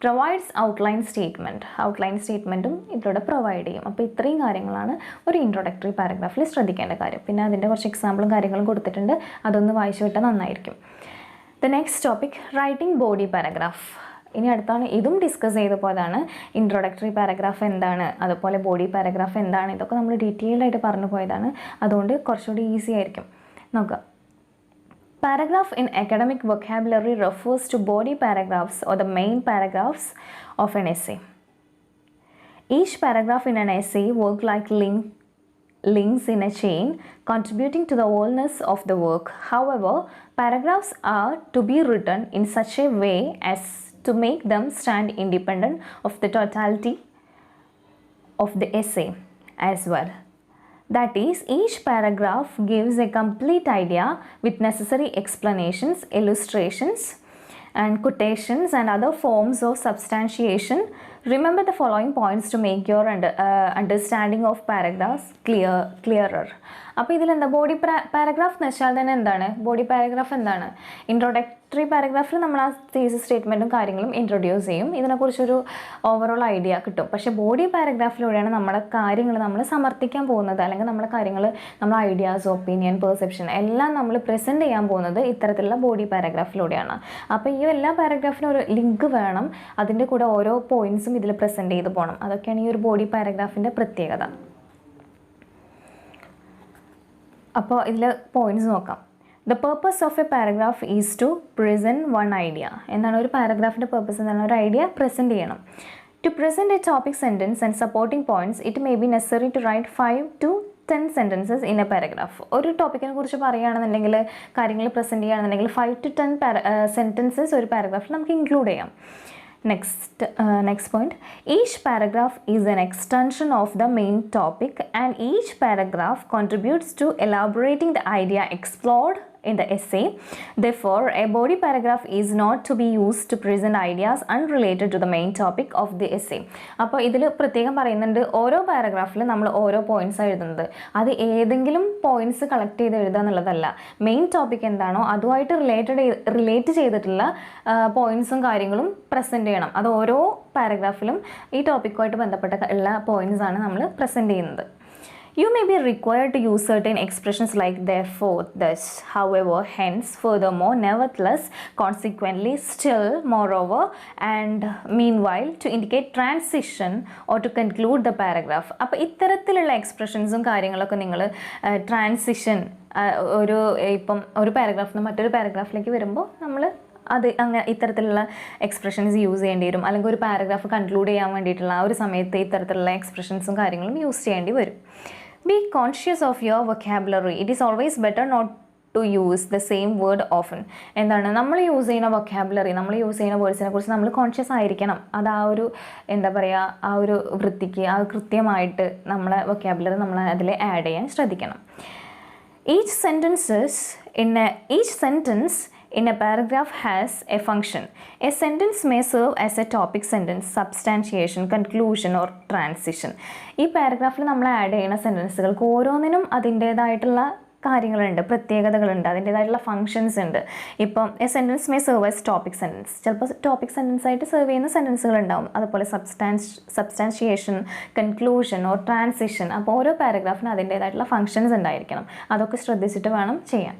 പ്രൊവൈഡ്സ് ഔട്ട്ലൈൻ സ്റ്റേറ്റ്മെൻറ്റും ഇതിലൂടെ പ്രൊവൈഡ് ചെയ്യും. അപ്പോൾ ഇത്രയും കാര്യങ്ങളാണ് ഒരു ഇൻട്രൊഡക്ടറി പാരഗ്രാഫിൽ ശ്രദ്ധിക്കേണ്ട കാര്യം. പിന്നെ അതിൻ്റെ കുറച്ച് എക്സാമ്പിളും കാര്യങ്ങളും കൊടുത്തിട്ടുണ്ട്, അതൊന്ന് വായിച്ചു വിട്ടാൽ നന്നായിരിക്കും. The next topic, writing body paragraph. ഇനി അടുത്താണ് ഇതും ഡിസ്കസ് ചെയ്ത പോയതാണ്. ഇൻട്രൊഡക്ടറി പാരഗ്രാഫ് എന്താണ്, അതുപോലെ ബോഡി പാരഗ്രാഫ് എന്താണ്, ഇതൊക്കെ നമ്മൾ ഡീറ്റെയിൽഡ് ആയിട്ട് പറഞ്ഞു പോയതാണ്. അതുകൊണ്ട് കുറച്ചുകൂടി ഈസി ആയിരിക്കും. നോക്കാം. Paragraph in academic vocabulary refers to body paragraphs or the main paragraphs of an essay. Each paragraph in an essay works like links in a chain, contributing to the wholeness of the work. However, paragraphs are to be written in such a way as to make them stand independent of the totality of the essay as well. That is, each paragraph gives a complete idea with necessary explanations, illustrations, and quotations and other forms of substantiation. Remember the following points to make your understanding of paragraphs clearer. അപ്പോൾ ഇതിലെന്താ body paragraph എന്ന് വെച്ചാൽ തന്നെ എന്താണ് body paragraph എന്താണ്? Introductory പാരഗ്രാഫിൽ നമ്മൾ ആ thesis സ്റ്റേറ്റ്മെൻറ്റും കാര്യങ്ങളും ഇൻട്രൊഡ്യൂസ് ചെയ്യും, ഇതിനെക്കുറിച്ചൊരു ഓവറോൾ ഐഡിയ കിട്ടും. പക്ഷേ ബോഡി പാരഗ്രാഫിലൂടെയാണ് നമ്മുടെ കാര്യങ്ങൾ നമ്മൾ സമർത്ഥിക്കാൻ പോകുന്നത്, അല്ലെങ്കിൽ നമ്മുടെ കാര്യങ്ങൾ, നമ്മുടെ ഐഡിയാസ്, ഒപ്പീനിയൻ, പെർസെപ്ഷൻ എല്ലാം നമ്മൾ പ്രസൻറ്റ് ചെയ്യാൻ പോകുന്നത് ഇത്തരത്തിലുള്ള ബോഡി പാരഗ്രാഫിലൂടെയാണ്. അപ്പോൾ ഈ എല്ലാ പാരഗ്രാഫിനും ഒരു ലിങ്ക് വേണം, അതിൻ്റെ കൂടെ ഓരോ പോയിൻറ്സും ഇതിൽ പ്രസൻറ്റ് ചെയ്ത് പോകണം. അതൊക്കെയാണ് ഈ ഒരു ബോഡി പാരഗ്രാഫിൻ്റെ പ്രത്യേകത. അപ്പോൾ ഇതിൽ പോയിൻറ്റ്സ് നോക്കാം. The purpose of a paragraph is to present one idea. എന്താണ് ഒരു പാരഗ്രാഫിൻ്റെ പേർപ്പസ്? എന്താണ്? ഒരു ഐഡിയ പ്രസൻറ്റ് ചെയ്യണം. To present a topic sentence and supporting points it may be necessary to write 5 to 10 sentences in a paragraph. ഒരു ടോപ്പിക്കിനെ കുറിച്ച് പറയുകയാണെന്നുണ്ടെങ്കിൽ, കാര്യങ്ങൾ പ്രസൻറ്റ് ചെയ്യുകയാണെന്നുണ്ടെങ്കിൽ 5 to 10 സെൻറ്റൻസസ് ഒരു പാരഗ്രാഫിൽ നമുക്ക് ഇൻക്ലൂഡ് ചെയ്യാം. Next point, each paragraph is an extension of the main topic and each paragraph contributes to elaborating the idea explored in the essay. Therefore, a body paragraph is not to be used to present ideas unrelated to the main topic of the essay. അപ്പോൾ ഇതിൽ പ്രത്യേകം പറയുന്നുണ്ട്, ഓരോ പാരഗ്രാഫിൽ നമ്മൾ ഓരോ points എഴുതുന്നത് അത് ഏതെങ്കിലും പോയിൻറ്റ്സ് കളക്ട് ചെയ്ത് എഴുതുക എന്നുള്ളതല്ല. മെയിൻ ടോപ്പിക് എന്താണോ അതുമായിട്ട് റിലേറ്റ് ചെയ്തിട്ടുള്ള പോയിൻറ്റ്സും കാര്യങ്ങളും പ്രസൻറ്റ് ചെയ്യണം. അത് ഓരോ പാരഗ്രാഫിലും ഈ ടോപ്പിക്കുമായിട്ട് ബന്ധപ്പെട്ട ഉള്ള പോയിൻറ്റ്സാണ് നമ്മൾ പ്രസൻറ്റ് ചെയ്യുന്നത്. You may be required to use certain expressions like therefore, thus, however, hence, furthermore, nevertheless, consequently, still, moreover, and meanwhile to indicate transition or to conclude the paragraph. അപ്പോൾ ഇത്തരത്തിലുള്ള എക്സ്പ്രഷൻസും കാര്യങ്ങളൊക്കെ നിങ്ങൾ ട്രാൻസിഷൻ ഇപ്പം ഒരു പാരഗ്രാഫിൽ നിന്ന് മറ്റൊരു പാരഗ്രാഫിലേക്ക് വരുമ്പോൾ നമ്മൾ അങ്ങനെ ഇത്തരത്തിലുള്ള എക്സ്പ്രഷൻസ് യൂസ് ചെയ്യേണ്ടി വരും. അല്ലെങ്കിൽ ഒരു പാരഗ്രാഫ് കൺക്ലൂഡ് ചെയ്യാൻ വേണ്ടിയിട്ടുള്ള ആ ഒരു സമയത്ത് ഇത്തരത്തിലുള്ള എക്സ്പ്രഷൻസും കാര്യങ്ങളും യൂസ് ചെയ്യേണ്ടി വരും. Be conscious of your vocabulary. It is always better not to use the same word often. എന്താണ് നമ്മൾ യൂസ് ചെയ്യുന്ന വൊക്കാബുലറി, നമ്മൾ യൂസ് ചെയ്യുന്ന വേർഡ്സിനെ കുറിച്ച് നമ്മൾ കോൺഷ്യസ് ആയിരിക്കണം. അത് ആ ഒരു എന്താ പറയുക, ആ ഒരു വൃത്തിക്ക് ആ കൃത്യമായിട്ട് നമ്മളെ വൊക്കാബുലറി നമ്മൾ അതിൽ ആഡ് ചെയ്യാൻ ശ്രദ്ധിക്കണം. Each sentence in a paragraph has a function. A sentence may serve as a topic sentence, substantiation, conclusion or transition. ഈ പാരഗ്രാഫിൽ നമ്മൾ ആഡ് ചെയ്യുന്ന സെൻറ്റൻസുകൾക്ക് ഓരോന്നിനും അതിൻ്റേതായിട്ടുള്ള കാര്യങ്ങളുണ്ട്, പ്രത്യേകതകളുണ്ട്, അതിൻ്റേതായിട്ടുള്ള ഫങ്ഷൻസ് ഉണ്ട്. ഇപ്പം A sentence may serve as topic sentence, ചിലപ്പോൾ ടോപ്പിക് സെൻറ്റൻസ് ആയിട്ട് സെർവ് ചെയ്യുന്ന സെൻറ്റൻസുകൾ ഉണ്ടാവും. അതുപോലെ സബ്സ്റ്റാൻഷിയേഷൻ, കൺക്ലൂഷൻ ഓർ ട്രാൻസിഷൻ. അപ്പോൾ ഓരോ പാരഗ്രാഫിനും അതിൻ്റേതായിട്ടുള്ള ഫങ്ഷൻസ് ഉണ്ടായിരിക്കണം. അതൊക്കെ ശ്രദ്ധിച്ചിട്ട് വേണം ചെയ്യാൻ.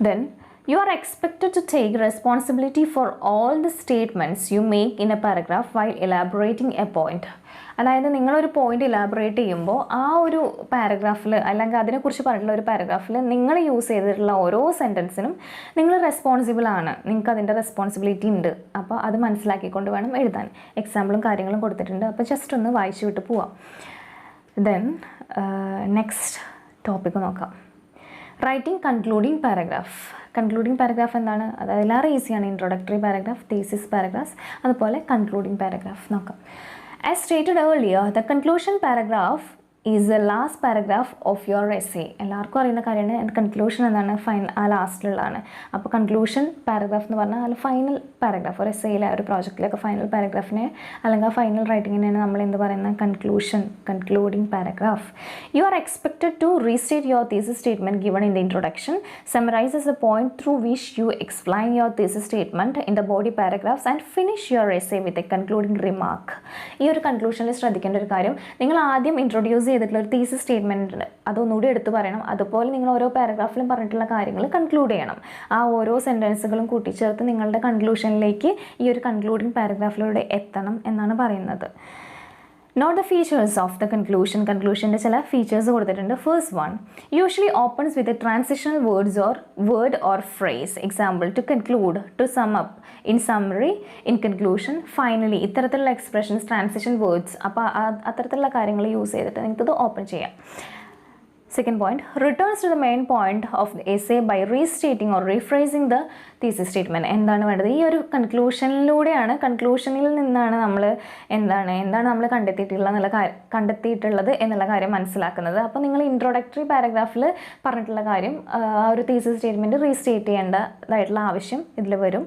Then, You are expected to take responsibility for all the statements you make in a paragraph while elaborating a point. അതായത് നിങ്ങളൊരു പോയിന്റ് ഇലാബറേറ്റ് ചെയ്യുമ്പോൾ ആ ഒരു പാരഗ്രാഫിൽ അല്ലെങ്കിൽ അതിനെക്കുറിച്ച് പറഞ്ഞിട്ടുള്ള ഒരു പാരഗ്രാഫിൽ നിങ്ങൾ യൂസ് ചെയ്തിട്ടുള്ള ഓരോ സെൻറ്റൻസിനും നിങ്ങൾ റെസ്പോൺസിബിൾ ആണ്, നിങ്ങൾക്ക് അതിൻ്റെ റെസ്പോൺസിബിലിറ്റി ഉണ്ട്. അപ്പോൾ അത് മനസ്സിലാക്കിക്കൊണ്ട് വേണം എഴുതാൻ. എക്സാമ്പിളും കാര്യങ്ങളും കൊടുത്തിട്ടുണ്ട്. അപ്പോൾ ജസ്റ്റ് ഒന്ന് വായിച്ചു വിട്ട് പോവാം. ദെൻ നെക്സ്റ്റ് ടോപ്പിക്ക് നോക്കാം. Writing concluding paragraph. Concluding paragraph എന്താണ്? അത് എല്ലാവരും ഈസിയാണ്. ഇൻട്രൊഡക്ടറി പാരഗ്രാഫ്, തീസിസ് പാരഗ്രാഫ്, അതുപോലെ കൺക്ലൂഡിങ് പാരഗ്രാഫ് നോക്കാം. As stated earlier, the conclusion paragraph is the last paragraph of your essay. എല്ലാവർക്കും അറിയുന്ന കാര്യമാണ്. കൺക്ലൂഷൻ എന്താണ്? ആ ലാസ്റ്റിലുള്ളതാണ്. അപ്പോൾ കൺക്ലൂഷൻ പാരഗ്രാഫ് എന്ന് പറഞ്ഞാൽ അതിൽ ഫൈനൽ പാരഗ്രാഫ്. ഒരു എസ്സേയിലെ ഒരു പ്രോജക്റ്റിലൊക്കെ ഫൈനൽ പാരഗ്രാഫിനെ അല്ലെങ്കിൽ ഫൈനൽ റൈറ്റിങ്ങിനെയാണ് നമ്മൾ എന്ത് പറയുന്നത്? Conclusion, concluding paragraph. You are expected to restate your thesis statement given in the introduction, summarizes the point through which you explain your thesis statement in the body paragraphs and finish your essay with a concluding remark. ഈ ഒരു കൺക്ലൂഷനിൽ ശ്രദ്ധിക്കേണ്ട ഒരു കാര്യം, നിങ്ങൾ ആദ്യം introduce ചെയ്തിട്ടുള്ള ഒരു thesis statement ഉണ്ട്, അതൊന്നുകൂടി എടുത്ത് പറയണം. അതുപോലെ നിങ്ങൾ ഓരോ പാരഗ്രാഫിലും പറഞ്ഞിട്ടുള്ള കാര്യങ്ങൾ കൺക്ലൂഡ് ചെയ്യണം. ആ ഓരോ സെൻറ്റൻസുകളും കൂട്ടിച്ചേർത്ത് നിങ്ങളുടെ കൺക്ലൂഷനിലേക്ക് ഈ ഒരു കൺക്ലൂഡിങ് പാരഗ്രാഫിലൂടെ എത്തണം എന്നാണ് പറയുന്നത്. Note the features of the conclusion. കൺക്ലൂഷൻ്റെ ചില ഫീച്ചേഴ്സ് കൊടുത്തിട്ടുണ്ട്. First one, usually opens with a transitional word or phrase. Example, to conclude, to sum up, in summary, in conclusion, finally. ഇത്തരത്തിലുള്ള എക്സ്പ്രഷൻസ്, ട്രാൻസിഷൻ വേർഡ്സ്, അപ്പോൾ അത്തരത്തിലുള്ള കാര്യങ്ങൾ use ചെയ്തിട്ട് നിങ്ങൾക്കത് open ചെയ്യാം. Second point, returns to the main point of the essay by restating or rephrasing the thesis statement. എന്താണ് വേണ്ടത്? ഈ ഒരു കൺക്ലൂഷനിലൂടെയാണ്, കൺക്ലൂഷനിൽ നിന്നാണ് നമ്മൾ എന്താണ് നമ്മൾ കണ്ടെത്തിയിട്ടുള്ളത് എന്നുള്ള കാര്യം മനസ്സിലാക്കുന്നത്. അപ്പോൾ നിങ്ങൾ ഇൻട്രൊഡക്ടറി പാരഗ്രാഫിൽ പറഞ്ഞിട്ടുള്ള കാര്യം ആ ഒരു തീസിസ് സ്റ്റേറ്റ്മെൻറ്റ് റീസ്റ്റേറ്റ് ചെയ്യേണ്ടതായിട്ടുള്ള ആവശ്യം ഇതിൽ വരും.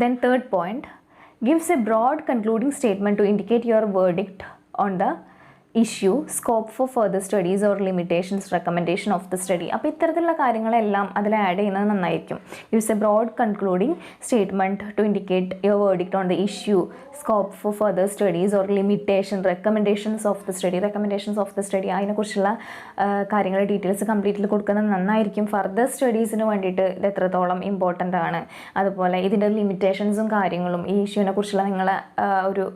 Then third point, gives a broad concluding statement to indicate your verdict on the issue, scope for further studies or limitations, recommendation of the study. അപ്പോൾ ഇത്തരത്തിലുള്ള കാര്യങ്ങളെല്ലാം അതിൽ ആഡ് ചെയ്യുന്നത് നന്നായിരിക്കും. Use a broad concluding statement to indicate your verdict on the issue, scope for further studies or limitation, recommendations of the study. Recommendations of the study അതിനെക്കുറിച്ചുള്ള കാര്യങ്ങൾ details completely കൊടുക്കുന്നത് നന്നായിരിക്കും. ഫർദർ സ്റ്റഡീസിന് വേണ്ടിയിട്ട് ഇത് എത്രത്തോളം ഇമ്പോർട്ടൻ്റ് ആണ്, അതുപോലെ ഇതിൻ്റെ ലിമിറ്റേഷൻസും കാര്യങ്ങളും ഈ ഇഷ്യൂവിനെ കുറിച്ചുള്ള നിങ്ങളെ ഒരു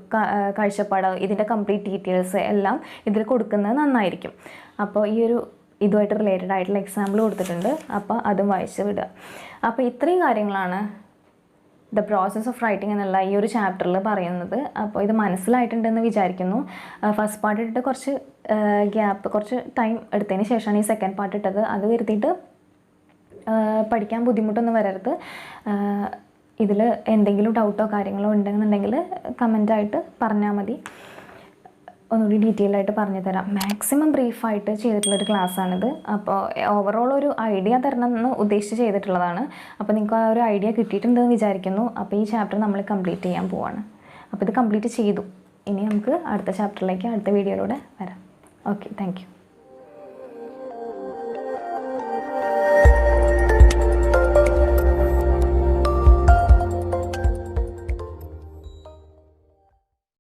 കാഴ്ചപ്പാട്, ഇതിൻ്റെ കംപ്ലീറ്റ് ഡീറ്റെയിൽസ് എല്ലാം ഇതിൽ കൊടുക്കുന്നത് നന്നായിരിക്കും. അപ്പോൾ ഈ ഒരു ഇതുമായിട്ട് റിലേറ്റഡ് ആയിട്ടുള്ള എക്സാമ്പിൾ കൊടുത്തിട്ടുണ്ട്. അപ്പോൾ അതും വായിച്ച് വിടുക. അപ്പോൾ ഇത്രയും കാര്യങ്ങളാണ് ദ പ്രോസസ് ഓഫ് റൈറ്റിംഗ് എന്നുള്ള ഈ ഒരു ചാപ്റ്ററിൽ പറയുന്നത്. അപ്പോൾ ഇത് മനസ്സിലായിട്ടുണ്ടെന്ന് വിചാരിക്കുന്നു. ഫസ്റ്റ് പാർട്ട് ഇട്ടിട്ട് കുറച്ച് കുറച്ച് ടൈം എടുത്തതിന് ശേഷമാണ് ഈ സെക്കൻഡ് പാർട്ട് ഇട്ടത്. അത് വരുത്തിയിട്ട് പഠിക്കാൻ ബുദ്ധിമുട്ടൊന്നും വരരുത്. ഇതിൽ എന്തെങ്കിലും ഡൗട്ടോ കാര്യങ്ങളോ ഉണ്ടെന്നുണ്ടെങ്കിൽ കമൻ്റായിട്ട് പറഞ്ഞാൽ മതി. ഒന്നുകൂടി ഡീറ്റെയിൽ ആയിട്ട് പറഞ്ഞു തരാം. മാക്സിമം ബ്രീഫായിട്ട് ചെയ്തിട്ടുള്ളൊരു ക്ലാസ്സാണിത്. അപ്പോൾ ഓവറോൾ ഒരു ഐഡിയ തരണം എന്ന് ഉദ്ദേശിച്ച് ചെയ്തിട്ടുള്ളതാണ്. അപ്പോൾ നിങ്ങൾക്ക് ആ ഒരു ഐഡിയ കിട്ടിയിട്ടുണ്ടെന്ന് വിചാരിക്കുന്നു. അപ്പോൾ ഈ ചാപ്റ്റർ നമ്മൾ കംപ്ലീറ്റ് ചെയ്യാൻ പോവാണ്. അപ്പോൾ ഇത് കംപ്ലീറ്റ് ചെയ്തു. ഇനി നമുക്ക് അടുത്ത ചാപ്റ്ററിലേക്ക് അടുത്ത വീഡിയോയിലൂടെ വരാം. Okay, thank you.